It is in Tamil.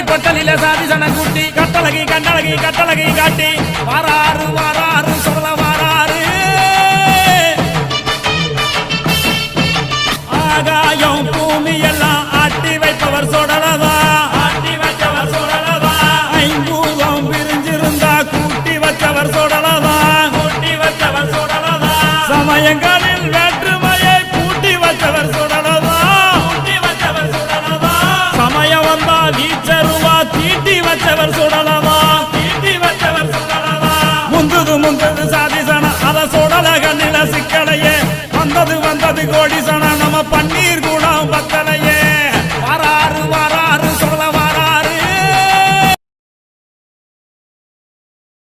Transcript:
பட்டலில சாதி சன கூட்டி கட்டழகி கண்டழகி கட்டழகி காட்டி வாராறு வாராறு சொல்ல வாராறு ஆகாயம் பூமி எல்லாம் ஆட்டி வைப்பவர் சொடலவா ஆட்டி வைத்தவர் சொடலவா ஐம்பூதம் பிரிஞ்சிருந்தா கூட்டி வச்சவர் சொடலவா கூட்டி வச்சவர் சொடலவா சமயங்க